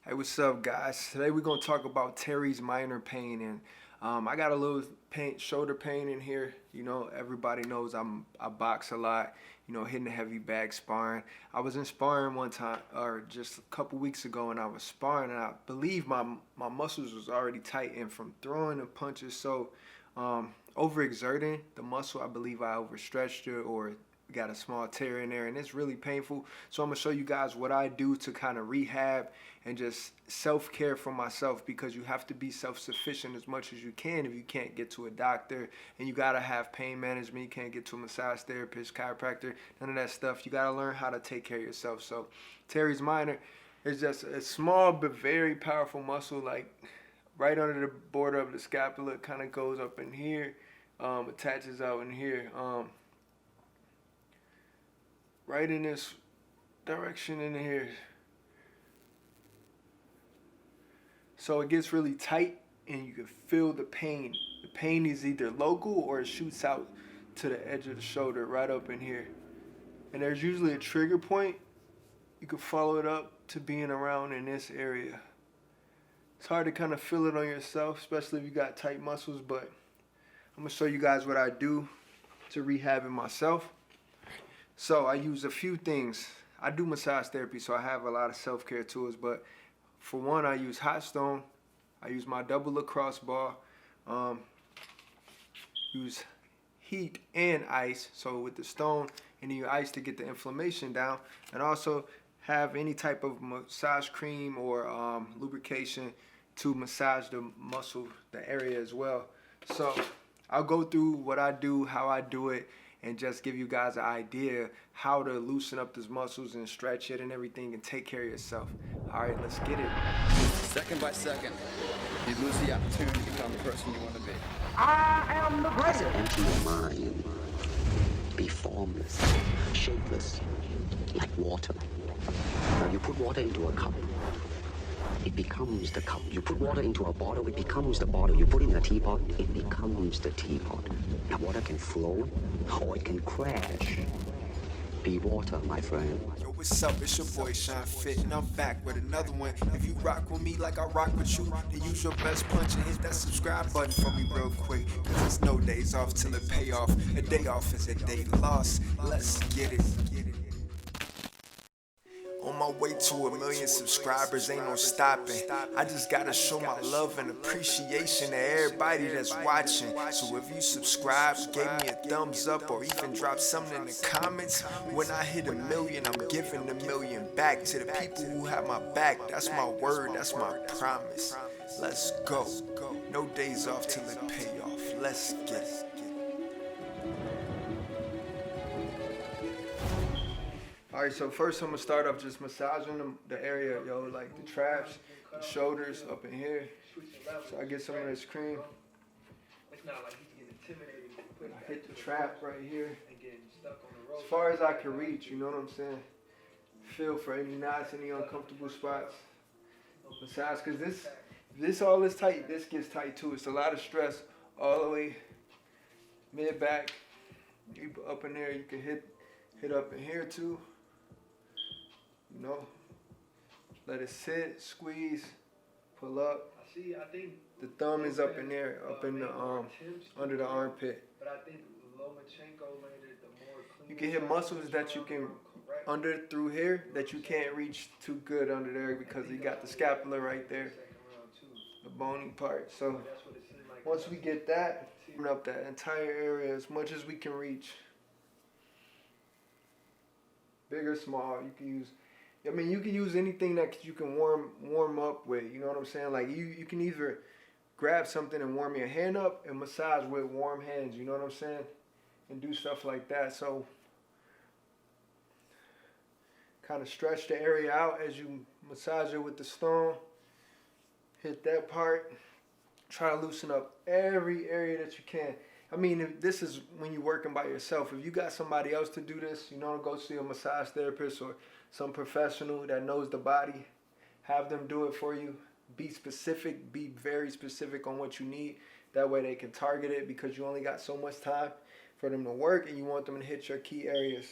Hey, what's up, guys? Today we're gonna talk about Teres minor pain, and I got a little shoulder pain in here. You know, everybody knows I box a lot. You know, hitting a heavy bag, sparring. I was in sparring one time, or just a couple weeks ago, and I was sparring, and I believe my muscles was already tightened from throwing the punches. So, overexerting the muscle, I believe I overstretched it, or got a small tear in there, and it's really painful. So I'm gonna show you guys what I do to kind of rehab and just self-care for myself, because you have to be self-sufficient as much as you can if you can't get to a doctor, and you gotta have pain management. You can't get to a massage therapist, chiropractor, none of that stuff. You gotta learn how to take care of yourself. So teres minor is just a small but very powerful muscle, like right under the border of the scapula. It kind of goes up in here, attaches out in here, right in this direction in here. So it gets really tight and you can feel the pain. The pain is either local or it shoots out to the edge of the shoulder right up in here. And there's usually a trigger point. You can follow it up to being around in this area. It's hard to kind of feel it on yourself, especially if you got tight muscles, but I'm gonna show you guys what I do to rehab it myself. So I use a few things. I do massage therapy, so I have a lot of self-care tools, but for one, I use hot stone. I use my double lacrosse ball. Use heat and ice. So with the stone, and then you ice to get the inflammation down, and also have any type of massage cream or lubrication to massage the muscle, the area as well. So I'll go through what I do, how I do it, and just give you guys an idea how to loosen up those muscles and stretch it and everything and take care of yourself. All right, let's get it. Second by second, you lose the opportunity to become the person you want to be. I am the president. Empty your mind. Be formless, shapeless, like water. Now you put water into a cup, it becomes the cup. You put water into a bottle, it becomes the bottle. You put it in a teapot, it becomes the teapot. Now water can flow, or it can crash. Be water, my friend. Yo, what's up? It's your boy Sean Fit, and I'm back with another one. If you rock with me like I rock with you, then use your best punch and hit that subscribe button for me real quick, cause there's no days off till it pay off. A day off is a day lost. Let's get it. On my way to 1 million subscribers, ain't no stopping. I just gotta show my love and appreciation to everybody that's watching. So if you subscribe, gave me a thumbs up, or even drop something in the comments, when I hit 1 million, I'm giving 1 million back to the people who have my back. That's my word, that's my promise. Let's go. No days off till it pay off. Let's get it. Alright, so first I'm gonna start off just massaging the area, yo, like the traps, the shoulders up in here. So I get some of this cream. I hit the trap right here. As far as I can reach, you know what I'm saying? Feel for any knots, any uncomfortable spots. Massage, cause this all is tight, this gets tight too. It's a lot of stress all the way mid back. You up in there, you can hit up in here too. You know, let it sit, squeeze, pull up. I think the thumb is up in there, up in the under the armpit. But I think Lomachenko landed the more clean. You can hit muscles that you can under through here that you can't reach too good under there, because you got the scapula right there, the bony part. So once we get that, open up that entire area as much as we can reach. Big or small, you can use. I mean, you can use anything that you can warm up with. You know what I'm saying? Like you can either grab something and warm your hand up and massage with warm hands. You know what I'm saying? And do stuff like that. So kind of stretch the area out as you massage it with the stone. Hit that part. Try to loosen up every area that you can. I mean, if this is when you're working by yourself. If you got somebody else to do this, you know, go see a massage therapist or some professional that knows the body. Have them do it for you. Be specific. Be very specific on what you need. That way they can target it, because you only got so much time for them to work, and you want them to hit your key areas.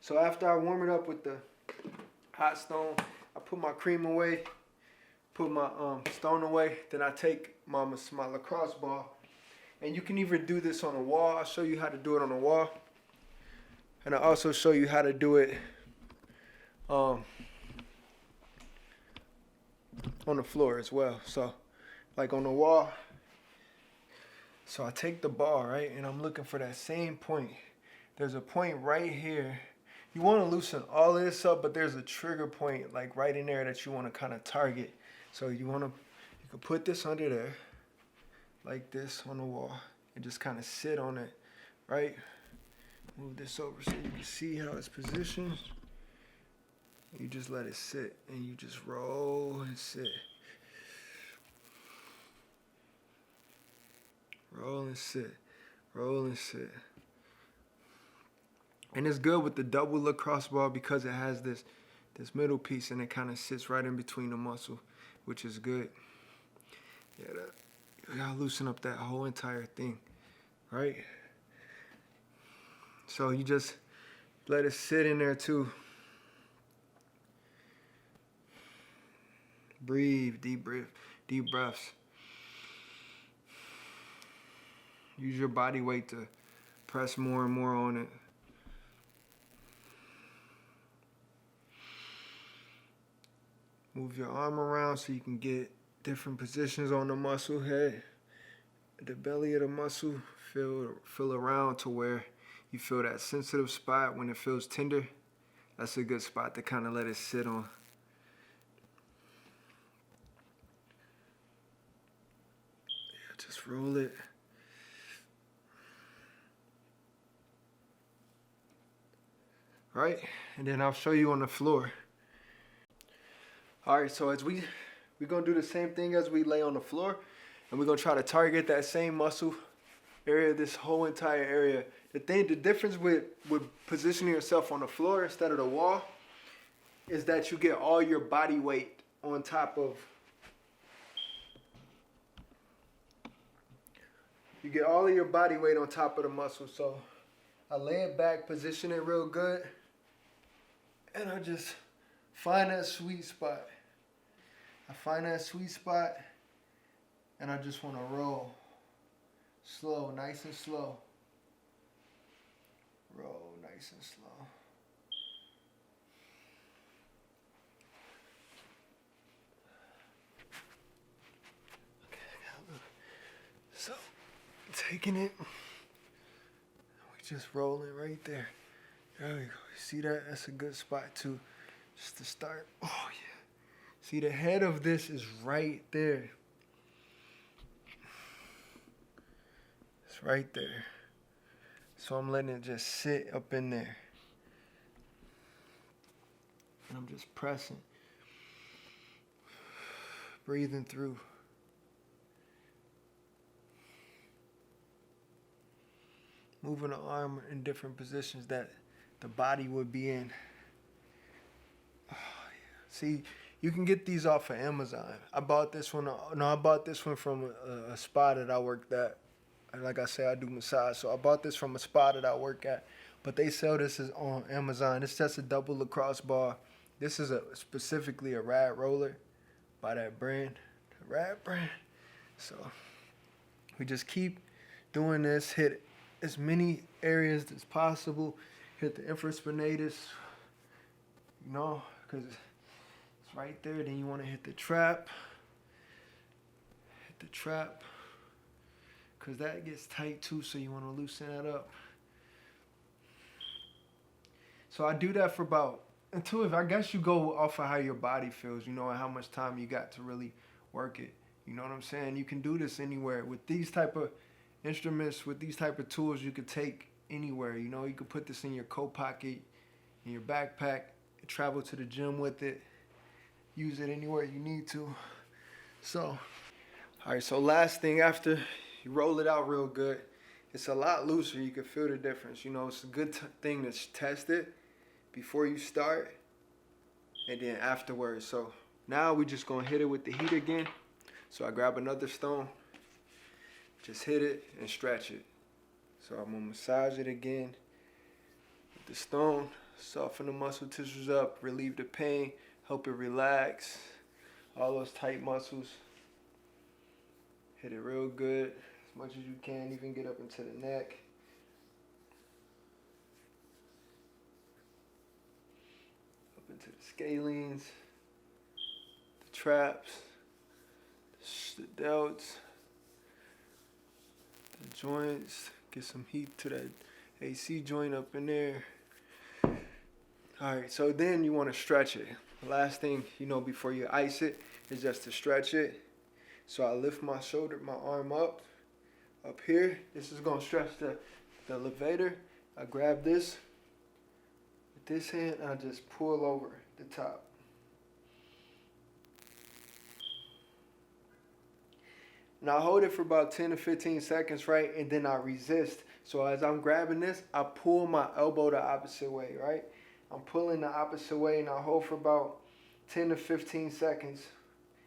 So after I warm it up with the hot stone, I put my cream away. put my stone away. Then I take my lacrosse ball. And you can even do this on a wall. I'll show you how to do it on a wall. And I'll also show you how to do it on the floor as well. So like on the wall. So I take the ball, right? And I'm looking for that same point. There's a point right here. You want to loosen all of this up, but there's a trigger point like right in there that you want to kind of target. So you can put this under there like this on the wall and just kind of sit on it, right? Move this over so you can see how it's positioned. You just let it sit and you just roll and sit. Roll and sit, roll and sit. And it's good with the double lacrosse ball because it has this middle piece and it kind of sits right in between the muscle, which is good. Yeah, you gotta loosen up that whole entire thing, right? So you just let it sit in there too. Breathe, deep breaths. Use your body weight to press more and more on it. Move your arm around so you can get different positions on the muscle head. The belly of the muscle, feel around to where you feel that sensitive spot when it feels tender. That's a good spot to kind of let it sit on. Yeah, just roll it. Right, and then I'll show you on the floor. All right, so as we're gonna do the same thing as we lay on the floor, and we're gonna try to target that same muscle area, this whole entire area. The difference with positioning yourself on the floor instead of the wall is that you get all your body weight on top of. You get all of your body weight on top of the muscle. So I lay it back, position it real good, and I just find that sweet spot. I find that sweet spot, and I just want to roll. Slow, nice and slow. Roll, nice and slow. Okay, so, taking it. We just rolling right there. There we go. You see that? That's a good spot too. Just to start. Oh yeah. See, the head of this is right there. It's right there. So I'm letting it just sit up in there. And I'm just pressing. Breathing through. Moving the arm in different positions that the body would be in. Oh, yeah. See, you can get these off of Amazon. I bought this one. I bought this one from a spa that I worked at. Like I say, I do massage, so I bought this from a spa that I work at. But they sell this on Amazon. It's just a double lacrosse ball. This is specifically a Rad roller by that brand, the Rad brand. So we just keep doing this. Hit as many areas as possible. Hit the infraspinatus, you know, because it's right there. Then you want to hit the trap. Hit the trap. Because that gets tight too, so you want to loosen that up. So I do that for about, until I guess you go off of how your body feels, you know, and how much time you got to really work it. You know what I'm saying? You can do this anywhere. With these type of instruments, with these type of tools, you could take anywhere. You know, you could put this in your coat pocket, in your backpack, travel to the gym with it, use it anywhere you need to. So, all right, so last thing after you roll it out real good, it's a lot looser. You can feel the difference. You know, it's a good thing to test it before you start and then afterwards. So now we just gonna hit it with the heat again. So I grab another stone, just hit it and stretch it. So I'm gonna massage it again with the stone, soften the muscle tissues up, relieve the pain, help it relax. all those tight muscles. Hit it real good, as much as you can, even get up into the neck. Up into the scalenes, the traps, the delts, the joints. Get some heat to that AC joint up in there. Alright, so then you want to stretch it. The last thing, before you ice it is just to stretch it. So I lift my arm up here. This is going to stretch the elevator. I grab this with this hand and I just pull over the top. Now I hold it for about 10 to 15 seconds, right? And then I resist. So as I'm grabbing this, I pull my elbow the opposite way, right? I'm pulling the opposite way and I hold for about 10 to 15 seconds.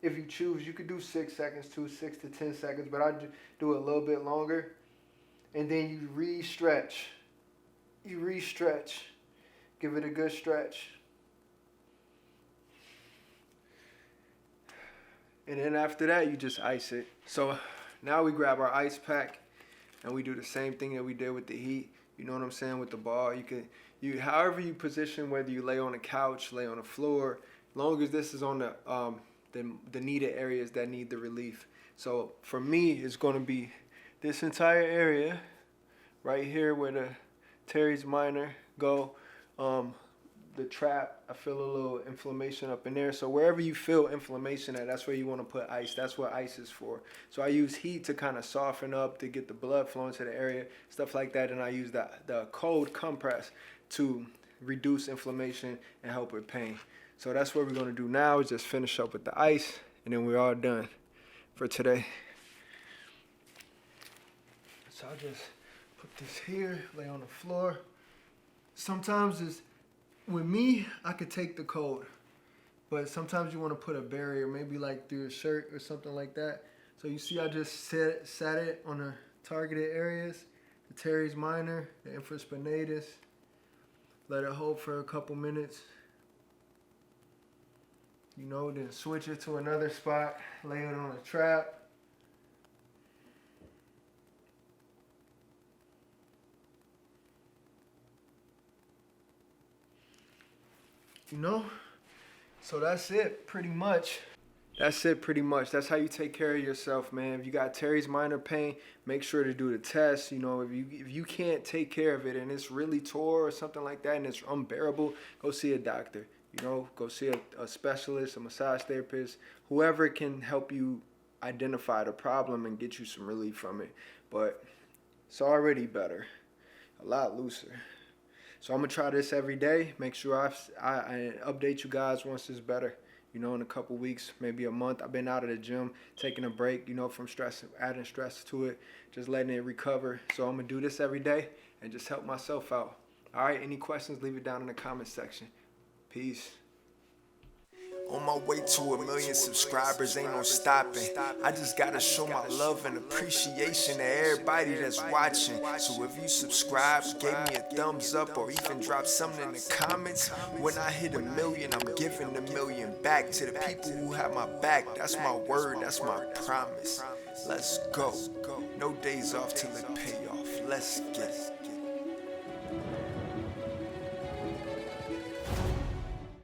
If you choose, you could do 6 seconds too, 6 to 10 seconds, but I do it a little bit longer. And then you re-stretch. You re-stretch. Give it a good stretch. And then after that, you just ice it. So now we grab our ice pack and we do the same thing that we did with the heat. You know what I'm saying? With the ball, however you position, whether you lay on a couch, lay on the floor, as long as this is on the needed areas that need the relief. So for me, it's going to be this entire area right here where the teres minor go. The trap, I feel a little inflammation up in there. So wherever you feel inflammation at, that's where you want to put ice. That's what ice is for. So I use heat to kind of soften up, to get the blood flowing to the area, stuff like that. And I use the cold compress to reduce inflammation and help with pain. So that's what we're going to do now, is just finish up with the ice, and then we're all done for today. So I'll just put this here, lay on the floor. Sometimes with me, I could take the cold, but sometimes you want to put a barrier, maybe like through a shirt or something like that. So you see I just sat it on the targeted areas, the teres minor, the infraspinatus. Let it hold for a couple minutes. Then switch it to another spot, lay it on a trap. So that's it pretty much. That's how you take care of yourself, man. If you got teres minor pain, make sure to do the test. If you can't take care of it and it's really tore or something like that and it's unbearable, go see a doctor. Go see a specialist, a massage therapist, whoever can help you identify the problem and get you some relief from it. But it's already better, a lot looser. So I'm going to try this every day. Make sure I update you guys once it's better. In a couple weeks, maybe a month. I've been out of the gym, taking a break, from stress, adding stress to it, just letting it recover. So I'm going to do this every day and just help myself out. All right, any questions, leave it down in the comment section. Peace. On my way to 1 million subscribers, ain't no stopping. I just gotta show my love and appreciation to everybody that's watching. So if you subscribe, gave me a thumbs up, or even drop something in the comments, when I hit 1 million, I'm giving 1 million back to the people who have my back. That's my word, that's my promise. Let's go. No days off till it pay off. Let's get it.